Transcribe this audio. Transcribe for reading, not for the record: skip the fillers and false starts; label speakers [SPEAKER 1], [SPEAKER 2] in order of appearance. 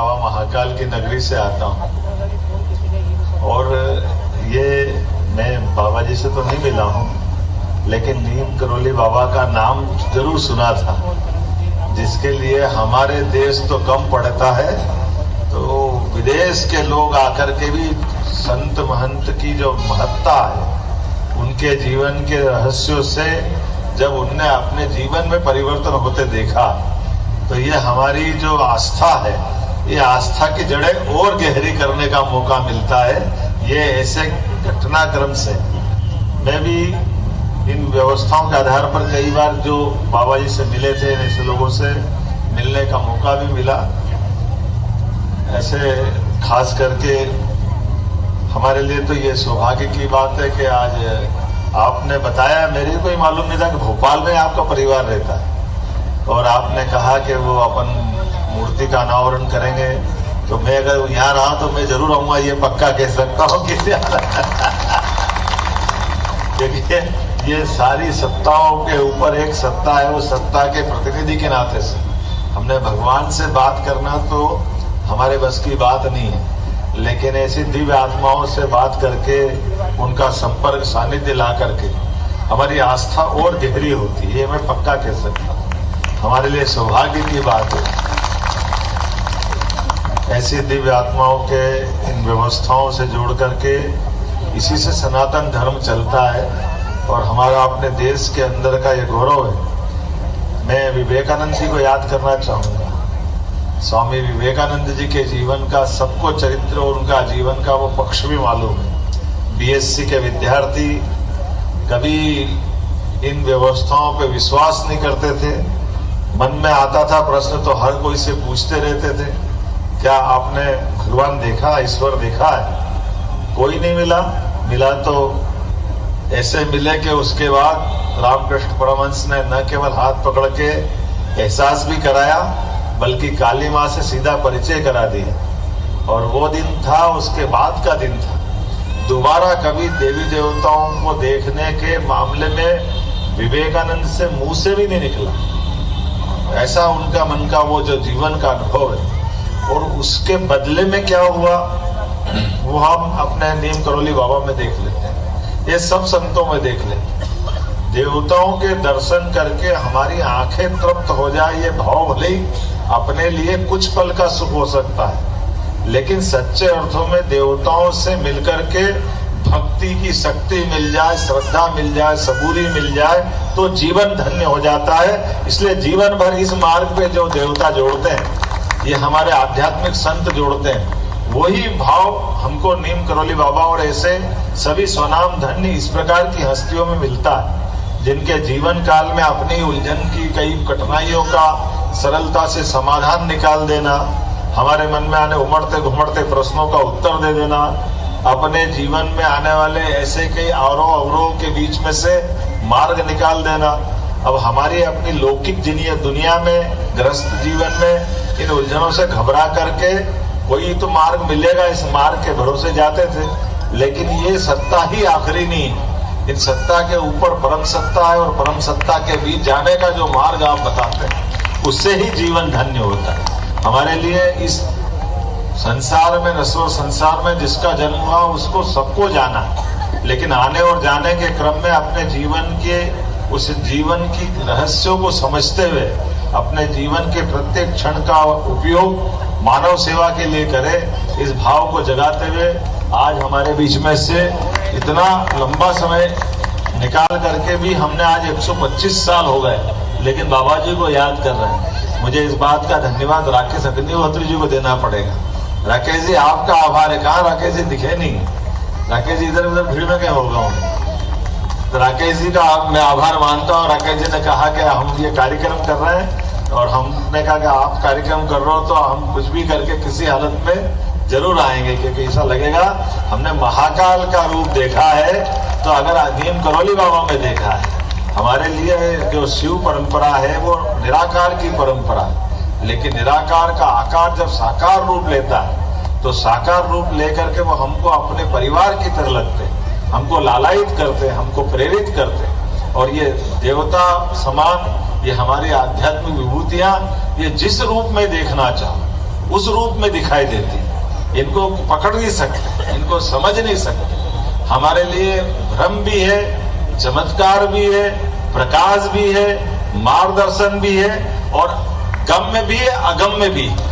[SPEAKER 1] बाबा महाकाल की नगरी से आता हूँ और ये मैं बाबा जी से तो नहीं मिला हूँ, लेकिन नीम करौली बाबा का नाम जरूर सुना था, जिसके लिए हमारे देश तो कम पड़ता है तो विदेश के लोग आकर के भी संत महंत की जो महत्ता है, उनके जीवन के रहस्यों से जब उनने अपने जीवन में परिवर्तन होते देखा, तो ये हमारी जो आस्था है, ये आस्था की जड़ें और गहरी करने का मौका मिलता है। ये ऐसे घटनाक्रम से मैं भी इन व्यवस्थाओं के आधार पर कई बार जो बाबा जी से मिले थे, ऐसे लोगों से मिलने का मौका भी मिला। ऐसे खास करके हमारे लिए तो ये सौभाग्य की बात है कि आज आपने बताया, मेरे को ही मालूम नहीं था कि भोपाल में आपका परिवार रहता है, और आपने कहा कि वो अपन मूर्ति का अनावरण करेंगे, तो मैं अगर यहाँ रहा तो मैं जरूर आऊंगा, ये पक्का कह सकता हूँ कि क्योंकि ये सारी सत्ताओं के ऊपर एक सत्ता है, वो सत्ता के प्रतिनिधि के नाते से हमने भगवान से बात करना तो हमारे बस की बात नहीं है, लेकिन ऐसी दिव्य आत्माओं से बात करके उनका संपर्क सानिध्य ला करके हमारी आस्था और गहरी होती है, ये मैं पक्का कह सकता हूँ। हमारे लिए सौभाग्य की बात है ऐसी दिव्य आत्माओं के इन व्यवस्थाओं से जोड़ करके, इसी से सनातन धर्म चलता है और हमारा अपने देश के अंदर का ये गौरव है। मैं विवेकानंद जी को याद करना चाहूँगा। स्वामी विवेकानंद जी के जीवन का सबको चरित्र और उनका जीवन का वो पक्ष भी मालूम है। बीएससी के विद्यार्थी कभी इन व्यवस्थाओं पे विश्वास नहीं करते थे, मन में आता था प्रश्न तो हर कोई से पूछते रहते थे, क्या आपने भगवान देखा, ईश्वर देखा है? कोई नहीं मिला तो ऐसे मिले कि उसके बाद रामकृष्ण परमहंस ने न केवल हाथ पकड़ के एहसास भी कराया, बल्कि काली माँ से सीधा परिचय करा दिया। और वो दिन था, उसके बाद का दिन था। दोबारा कभी देवी देवताओं को देखने के मामले में विवेकानंद से मुंह से भी नहीं निकला। ऐसा उनका मन का वो जो जीवन का अनुभव है, और उसके बदले में क्या हुआ वो हम अपने नीम करौली बाबा में देख लेते हैं, ये सब संतों में देख लेते हैं। देवताओं के दर्शन करके हमारी आंखें तृप्त हो जाए, ये भाव भले ही अपने लिए कुछ पल का सुख हो सकता है, लेकिन सच्चे अर्थों में देवताओं से मिलकर के भक्ति की शक्ति मिल जाए, श्रद्धा मिल जाए, सबूरी मिल जाए, तो जीवन धन्य हो जाता है। इसलिए जीवन भर इस मार्ग पे जो देवता जोड़ते हैं, ये हमारे आध्यात्मिक संत जोड़ते हैं, वही भाव हमको नीम करौली बाबा और ऐसे सभी स्वनाम धन्य इस प्रकार की हस्तियों में मिलता है, जिनके जीवन काल में अपनी उलझन की कई कठिनाइयों का सरलता से समाधान निकाल देना, हमारे मन में आने उमड़ते घुमड़ते प्रश्नों का उत्तर दे देना, अपने जीवन में आने वाले ऐसे कई आरोह अवरोह के बीच में से मार्ग निकाल देना। अब हमारी अपनी लौकिक दुनिया में, ग्रस्त जीवन में इन उलझनों से घबरा करके कोई तो मार्ग मिलेगा, इस मार्ग के भरोसे जाते थे, लेकिन ये सत्ता ही आखिरी नहीं है। इन सत्ता के ऊपर परम सत्ता है, और परम सत्ता के बीच जाने का जो मार्ग आप बताते हैं, उससे ही जीवन धन्य होता है। हमारे लिए इस संसार में, नश्वर संसार में जिसका जन्म हुआ उसको सबको जाना, लेकिन आने और जाने के क्रम में अपने जीवन के उस जीवन की रहस्यों को समझते हुए अपने जीवन के प्रत्येक क्षण का उपयोग मानव सेवा के लिए करें, इस भाव को जगाते हुए आज हमारे बीच में से इतना लंबा समय निकाल करके भी हमने आज 125 साल हो गए, लेकिन बाबा जी को याद कर रहे हैं। मुझे इस बात का धन्यवाद राकेश अग्निहोत्री जी को देना पड़ेगा। राकेश जी आपका आभार है। कहाँ राकेश जी दिखे नहीं? राकेश जी इधर उधर भीड़ में क्या होगा? तो राकेश जी का मैं आभार मानता हूँ। राकेश जी ने कहा कि हम ये कार्यक्रम कर रहे हैं, और हमने कहा कि आप कार्यक्रम कर रहे हो तो हम कुछ भी करके किसी हालत में जरूर आएंगे, क्योंकि ऐसा लगेगा हमने महाकाल का रूप देखा है, तो अगर नीम करौली बाबा में देखा है। हमारे लिए जो शिव परंपरा है वो निराकार की परंपरा है, लेकिन निराकार का आकार जब साकार रूप लेता है, तो साकार रूप लेकर के वो हमको अपने परिवार की तरह लगते हैं, हमको लालायित करते हैं, हमको प्रेरित करते हैं। और ये देवता समान, ये हमारी आध्यात्मिक विभूतियां, ये जिस रूप में देखना चाहो उस रूप में दिखाई देती। इनको पकड़ नहीं सकते, इनको समझ नहीं सकते। हमारे लिए भ्रम भी है, चमत्कार भी है, प्रकाश भी है, मार्गदर्शन भी है और गम्य भी है, अगम्य भी है।